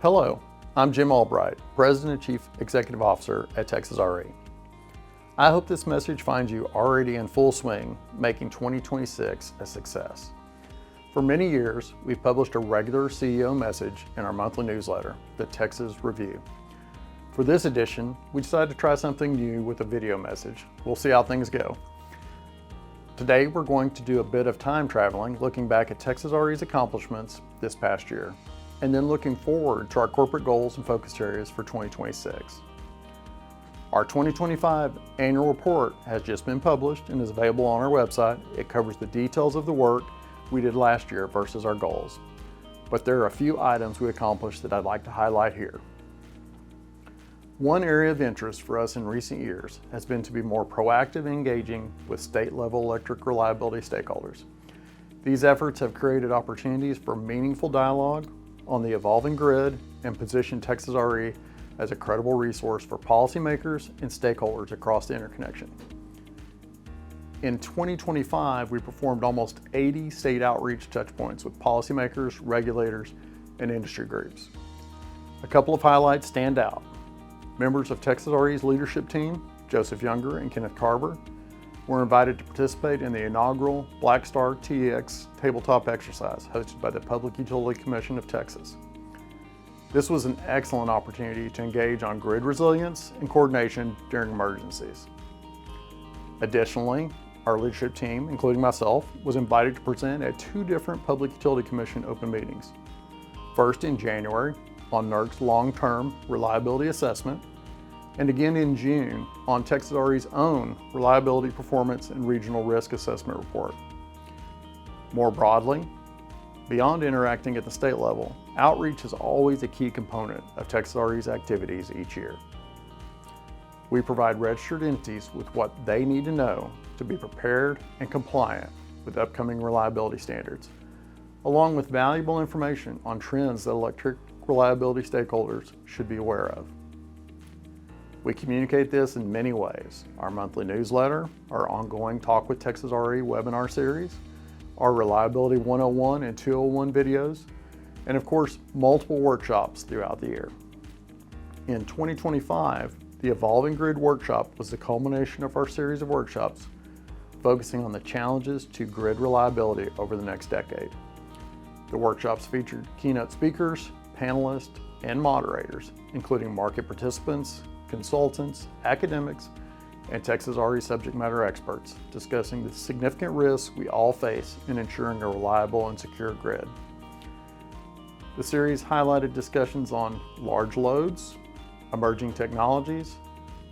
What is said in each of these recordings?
Hello, I'm Jim Albright, President and Chief Executive Officer at Texas RE. I hope this message finds you already in full swing, making 2026 a success. For many years, we've published a regular CEO message in our monthly newsletter, the Texas Review. For this edition, we decided to try something new with a video message. We'll see how things go. Today, we're going to do a bit of time traveling, looking back at Texas RE's accomplishments this past year, and then looking forward to our corporate goals and focus areas for 2026. Our 2025 annual report has just been published and is available on our website. It covers the details of the work we did last year versus our goals. But there are a few items we accomplished that I'd like to highlight here. One area of interest for us in recent years has been to be more proactive and engaging with state-level electric reliability stakeholders. These efforts have created opportunities for meaningful dialogue on the evolving grid and position Texas RE as a credible resource for policymakers and stakeholders across the interconnection. In 2025, we performed almost 80 state outreach touchpoints with policymakers, regulators, and industry groups. A couple of highlights stand out. Members of Texas RE's leadership team, Joseph Younger and Kenneth Carver, were invited to participate in the inaugural Black Star TEX tabletop exercise hosted by the Public Utility Commission of Texas. This was an excellent opportunity to engage on grid resilience and coordination during emergencies. Additionally, our leadership team, including myself, was invited to present at two different Public Utility Commission open meetings. First in January on NERC's long-term reliability assessment, and again in June on Texas RE's own Reliability Performance and Regional Risk Assessment report. More broadly, beyond interacting at the state level, outreach is always a key component of Texas RE's activities each year. We provide registered entities with what they need to know to be prepared and compliant with upcoming reliability standards, along with valuable information on trends that electric reliability stakeholders should be aware of. We communicate this in many ways: our monthly newsletter, our ongoing Talk with Texas RE webinar series, our Reliability 101 and 201 videos, and of course, multiple workshops throughout the year. In 2025, the Evolving Grid Workshop was the culmination of our series of workshops focusing on the challenges to grid reliability over the next decade. The workshops featured keynote speakers, panelists, and moderators, including market participants, consultants, academics, and Texas RE subject matter experts, discussing the significant risks we all face in ensuring a reliable and secure grid. The series highlighted discussions on large loads, emerging technologies,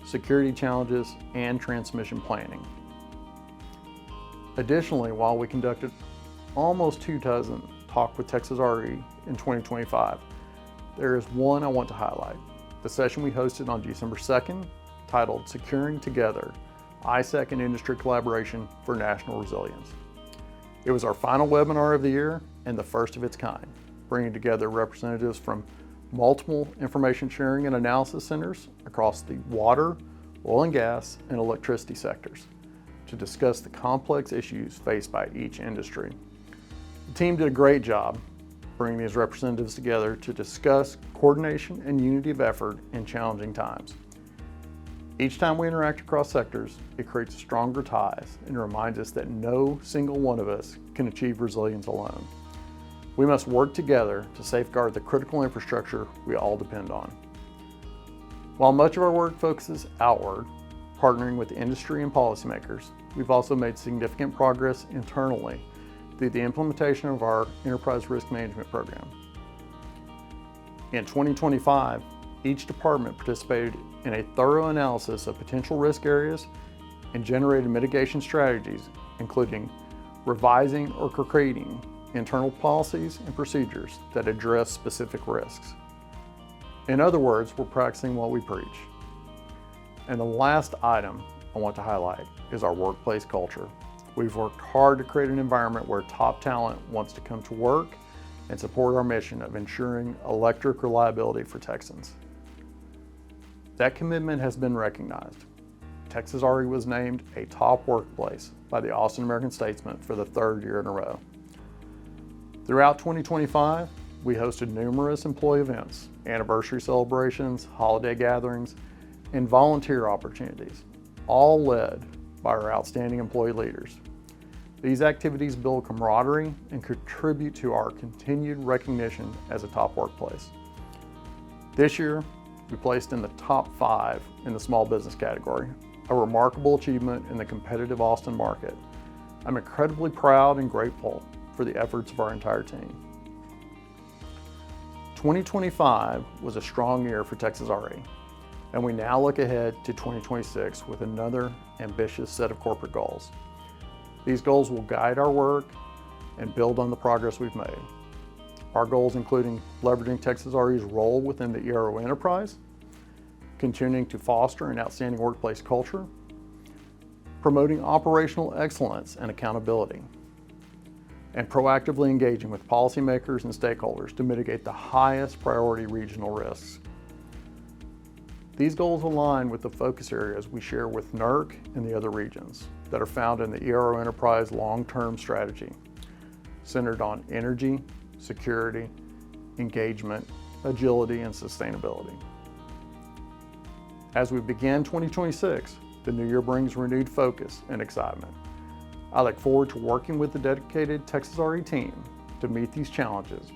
security challenges, and transmission planning. Additionally, while we conducted almost 2 dozen Talk with Texas RE in 2025, there is one I want to highlight: the session we hosted on December 2nd, titled Securing Together, ISAC and Industry Collaboration for National Resilience. It was our final webinar of the year and the first of its kind, bringing together representatives from multiple information sharing and analysis centers across the water, oil and gas, and electricity sectors to discuss the complex issues faced by each industry. The team did a great job bringing these representatives together to discuss coordination and unity of effort in challenging times. Each time we interact across sectors, it creates stronger ties and reminds us that no single one of us can achieve resilience alone. We must work together to safeguard the critical infrastructure we all depend on. While much of our work focuses outward, partnering with industry and policymakers, we've also made significant progress internally through the implementation of our Enterprise Risk Management Program. In 2025, each department participated in a thorough analysis of potential risk areas and generated mitigation strategies, including revising or creating internal policies and procedures that address specific risks. In other words, we're practicing what we preach. And the last item I want to highlight is our workplace culture. We've worked hard to create an environment where top talent wants to come to work and support our mission of ensuring electric reliability for Texans. That commitment has been recognized. Texas RE was named a top workplace by the Austin American-Statesman for the 3rd year in a row. Throughout 2025, we hosted numerous employee events, anniversary celebrations, holiday gatherings, and volunteer opportunities, all led by our outstanding employee leaders. These activities build camaraderie and contribute to our continued recognition as a top workplace. This year, we placed in the top 5 in the small business category, a remarkable achievement in the competitive Austin market. I'm incredibly proud and grateful for the efforts of our entire team. 2025 was a strong year for Texas RE, and we now look ahead to 2026 with another ambitious set of corporate goals. These goals will guide our work and build on the progress we've made. Our goals including leveraging Texas RE's role within the ERO enterprise, continuing to foster an outstanding workplace culture, promoting operational excellence and accountability, and proactively engaging with policymakers and stakeholders to mitigate the highest priority regional risks. These goals align with the focus areas we share with NERC and the other regions that are found in the ERO Enterprise long-term strategy, centered on energy, security, engagement, agility, and sustainability. As we begin 2026, the new year brings renewed focus and excitement. I look forward to working with the dedicated Texas RE team to meet these challenges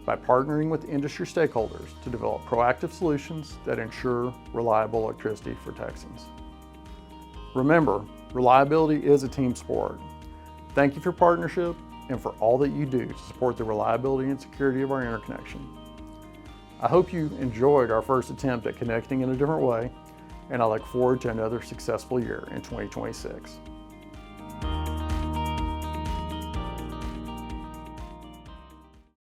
by partnering with industry stakeholders to develop proactive solutions that ensure reliable electricity for Texans. Remember, reliability is a team sport. Thank you for your partnership and for all that you do to support the reliability and security of our interconnection. I hope you enjoyed our first attempt at connecting in a different way, and I look forward to another successful year in 2026.